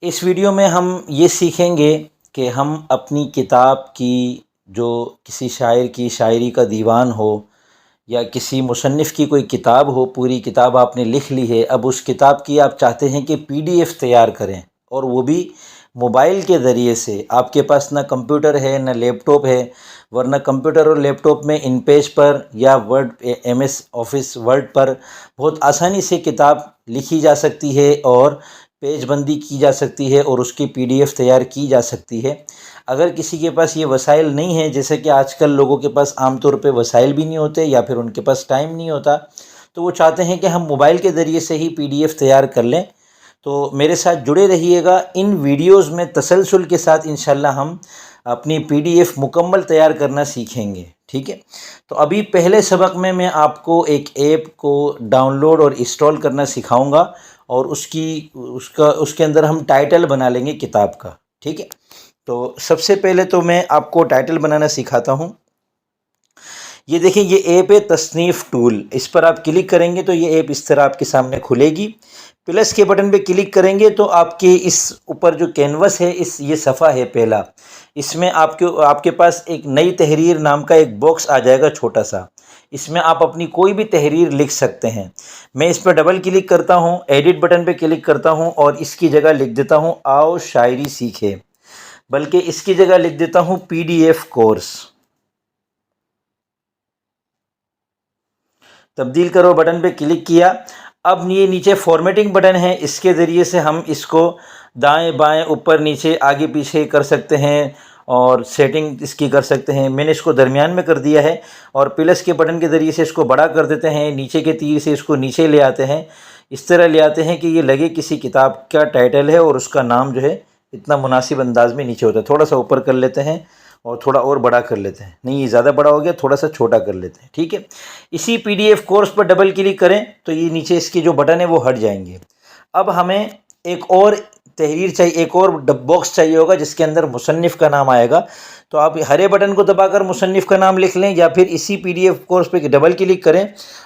اس video میں ہم یہ سیکھیں گے کہ ہم اپنی کتاب کی جو کسی شاعر کی شاعری کا دیوان ہو یا کسی مصنف کی کوئی کتاب ہو، پوری کتاب آپ نے لکھ لی ہے، اب اس کتاب کی آپ چاہتے ہیں کہ PDF تیار کریں، اور وہ بھی موبائل کے ذریعے سے۔ آپ کے پاس نہ کمپیوٹر ہے نہ لیپ ٹاپ ہے، ورنہ کمپیوٹر اور لیپ ٹاپ میں ان پیج پر یا MS آفس ورڈ پر بہت آسانی سے کتاب لکھی جا سکتی ہے اور پیج بندی کی جا سکتی ہے اور اس کی PDF تیار کی جا سکتی ہے۔ اگر کسی کے پاس یہ وسائل نہیں ہیں، جیسے کہ آج کل لوگوں کے پاس عام طور پہ وسائل بھی نہیں ہوتے یا پھر ان کے پاس ٹائم نہیں ہوتا، تو وہ چاہتے ہیں کہ ہم موبائل کے ذریعے سے ہی PDF تیار کر لیں، تو میرے ساتھ جڑے رہیے گا۔ ان ویڈیوز میں تسلسل کے ساتھ انشاءاللہ ہم اپنی PDF مکمل تیار کرنا سیکھیں گے، ٹھیک ہے؟ تو ابھی پہلے سبق میں آپ کو ایک ایپ کو ڈاؤن لوڈ اور انسٹال کرنا سکھاؤں گا، اور اس کے اندر ہم ٹائٹل بنا لیں گے کتاب کا، ٹھیک ہے؟ تو سب سے پہلے تو میں آپ کو ٹائٹل بنانا سکھاتا ہوں۔ یہ دیکھیں، یہ ایپ ہے تصنیف ٹول، اس پر آپ کلک کریں گے تو یہ ایپ اس طرح آپ کے سامنے کھلے گی۔ پلس کے بٹن پہ کلک کریں گے تو آپ کے اس اوپر جو کینوس ہے، یہ صفحہ ہے پہلا، اس میں آپ کے پاس ایک نئی تحریر نام کا ایک باکس آ جائے گا چھوٹا سا، اس میں آپ اپنی کوئی بھی تحریر لکھ سکتے ہیں۔ میں اس پہ ڈبل کلک کرتا ہوں، ایڈٹ بٹن پہ کلک کرتا ہوں اور اس کی جگہ لکھ دیتا ہوں آؤ شاعری سیکھے، بلکہ اس کی جگہ لکھ دیتا ہوں PDF کورس۔ تبدیل کرو بٹن پہ کلک کیا۔ اب یہ نیچے فارمیٹنگ بٹن ہے، اس کے ذریعے سے ہم اس کو دائیں بائیں اوپر نیچے آگے پیچھے کر سکتے ہیں اور سیٹنگ اس کی کر سکتے ہیں۔ میں نے اس کو درمیان میں کر دیا ہے، اور پلس کے بٹن کے ذریعے سے اس کو بڑا کر دیتے ہیں، نیچے کے تیر سے اس کو نیچے لے آتے ہیں، اس طرح لے آتے ہیں کہ یہ لگے کسی کتاب کا ٹائٹل ہے اور اس کا نام جو ہے اتنا مناسب انداز میں نیچے ہوتا ہے۔ تھوڑا سا اوپر کر لیتے ہیں اور تھوڑا اور بڑا کر لیتے ہیں، نہیں یہ زیادہ بڑا ہو گیا، تھوڑا سا چھوٹا کر لیتے ہیں، ٹھیک ہے؟ اسی PDF کورس پر ڈبل کلک کریں تو یہ نیچے اس کی جو بٹن ہے وہ ہٹ جائیں گے۔ اب ہمیں ایک اور تحریر چاہیے، ایک اور باکس چاہیے ہوگا جس کے اندر مصنف کا نام آئے گا، تو آپ ہرے بٹن کو دبا کر مصنف کا نام لکھ لیں، یا پھر اسی PDF کورس پہ ڈبل کلک کریں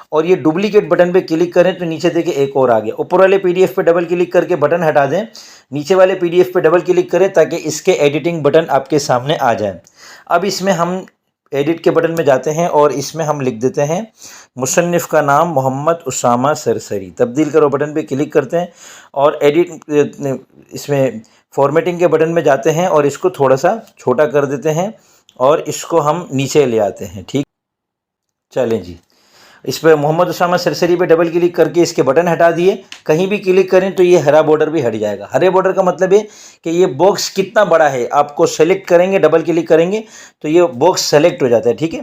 اور یہ ڈپلیکیٹ بٹن پہ کلک کریں تو نیچے دیکھیں ایک اور آ گیا۔ اوپر والے PDF پہ ڈبل کلک کر کے بٹن ہٹا دیں، نیچے والے PDF پہ ڈبل کلک کریں تاکہ اس کے ایڈیٹنگ بٹن آپ کے سامنے آ جائیں۔ اب اس میں ہم ایڈٹ کے بٹن میں جاتے ہیں اور اس میں ہم لکھ دیتے ہیں مصنف کا نام محمد اسامہ سرسری۔ تبدیل کرو بٹن پہ کلک کرتے ہیں اور ایڈٹ اس میں فارمیٹنگ کے بٹن میں جاتے ہیں اور اس کو تھوڑا سا چھوٹا کر دیتے ہیں اور اس کو ہم نیچے لے آتے ہیں، ٹھیک؟ چلیں جی، اس پہ محمد اسامہ سرسری پہ ڈبل کلک کر کے اس کے بٹن ہٹا دیے۔ کہیں بھی کلک کریں تو یہ ہرا بارڈر بھی ہٹ جائے گا۔ ہرے بارڈر کا مطلب ہے کہ یہ باکس کتنا بڑا ہے، آپ کو سلیکٹ کریں گے، ڈبل کلک کریں گے تو یہ باکس سلیکٹ ہو جاتا ہے، ٹھیک ہے؟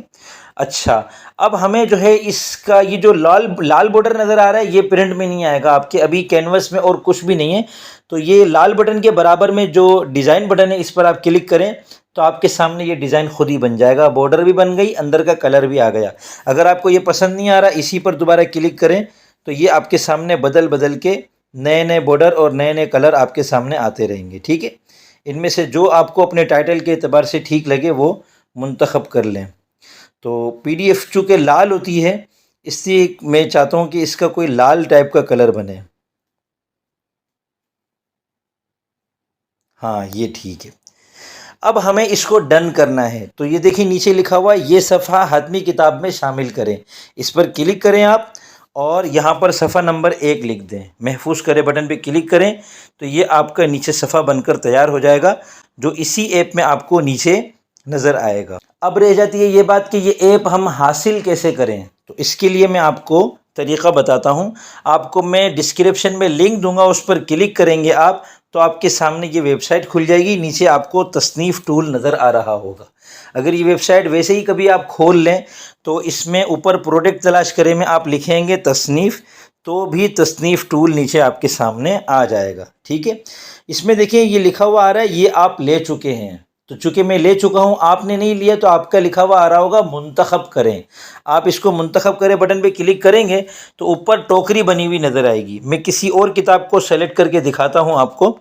اچھا، اب ہمیں جو ہے اس کا یہ جو لال بارڈر نظر آ رہا ہے یہ پرنٹ میں نہیں آئے گا آپ کے، ابھی کینوس میں اور کچھ بھی نہیں ہے، تو یہ لال بٹن کے برابر میں جو ڈیزائن بٹن ہے اس پر آپ کلک کریں تو آپ کے سامنے یہ ڈیزائن خود ہی بن جائے گا، بارڈر بھی بن گئی، اندر کا کلر بھی آ گیا۔ اگر آپ کو یہ پسند نہیں آ رہا، اسی پر دوبارہ کلک کریں تو یہ آپ کے سامنے بدل کے نئے نئے بارڈر اور نئے نئے کلر آپ کے سامنے آتے رہیں گے، ٹھیک ہے؟ ان میں سے جو آپ کو اپنے ٹائٹل کے اعتبار سے ٹھیک لگے وہ منتخب کر لیں۔ تو PDF چونکہ لال ہوتی ہے، اس لیے میں چاہتا ہوں کہ اس کا کوئی لال ٹائپ کا کلر بنے۔ ہاں، یہ ٹھیک ہے۔ اب ہمیں اس کو ڈن کرنا ہے، تو یہ دیکھیں نیچے لکھا ہوا یہ صفحہ حتمی کتاب میں شامل کریں، اس پر کلک کریں آپ اور یہاں پر صفحہ نمبر 1 لکھ دیں۔ محفوظ کرے بٹن پہ کلک کریں تو یہ آپ کا نیچے صفحہ بن کر تیار ہو جائے گا، جو اسی ایپ میں آپ کو نیچے نظر آئے گا۔ اب رہ جاتی ہے یہ بات کہ یہ ایپ ہم حاصل کیسے کریں، تو اس کے لیے میں آپ کو طریقہ بتاتا ہوں۔ آپ کو میں ڈسکرپشن میں لنک دوں گا، اس پر کلک کریں گے آپ تو آپ کے سامنے یہ ویب سائٹ کھل جائے گی، نیچے آپ کو تصنیف ٹول نظر آ رہا ہوگا۔ اگر یہ ویب سائٹ ویسے ہی کبھی آپ کھول لیں تو اس میں اوپر پروڈکٹ تلاش کریں میں آپ لکھیں گے تصنیف، تو بھی تصنیف ٹول نیچے آپ کے سامنے آ جائے گا، ٹھیک ہے؟ اس میں دیکھیں یہ لکھا ہوا آ رہا ہے یہ آپ لے چکے ہیں، تو چونکہ میں لے چکا ہوں، آپ نے نہیں لیا تو آپ کا لکھا ہوا آ رہا ہوگا منتخب کریں۔ آپ اس کو منتخب کریں بٹن پہ کلک کریں گے تو اوپر ٹوکری بنی ہوئی نظر آئے گی۔ میں کسی اور کتاب کو سیلیکٹ کر کے دکھاتا ہوں آپ کو۔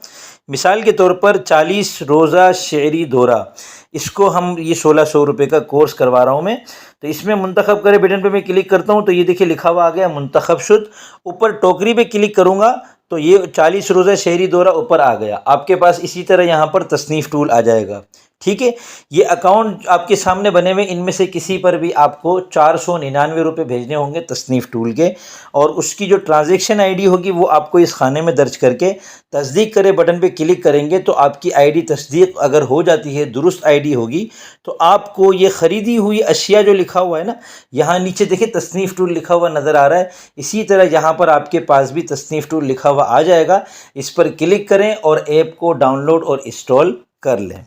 مثال کے طور پر 40 روزہ شعری دورہ، اس کو ہم یہ 1600 روپے کا کورس کروا رہا ہوں میں، تو اس میں منتخب کرے بٹن پہ میں کلک کرتا ہوں تو یہ دیکھیں لکھا ہوا آ گیا منتخب شد۔ اوپر ٹوکری پہ کلک کروں گا تو یہ 40 روزہ شہری دورہ اوپر آ گیا آپ کے پاس۔ اسی طرح یہاں پر تصنیف ٹول آ جائے گا، ٹھیک ہے۔ یہ اکاؤنٹ آپ کے سامنے بنے ہوئے، ان میں سے کسی پر بھی آپ کو 499 روپے بھیجنے ہوں گے تصنیف ٹول کے، اور اس کی جو ٹرانزیکشن آئی ڈی ہوگی وہ آپ کو اس خانے میں درج کر کے تصدیق کرے بٹن پہ کلک کریں گے تو آپ کی آئی ڈی تصدیق اگر ہو جاتی ہے، درست آئی ڈی ہوگی، تو آپ کو یہ خریدی ہوئی اشیاء جو لکھا ہوا ہے نا، یہاں نیچے دیکھیں تصنیف ٹول لکھا ہوا نظر آ رہا ہے، اسی طرح یہاں پر آپ کے پاس بھی تصنیف ٹول لکھا ہوا آ جائے گا۔ اس پر کلک کریں اور ایپ کو ڈاؤن لوڈ اور انسٹال کر لیں۔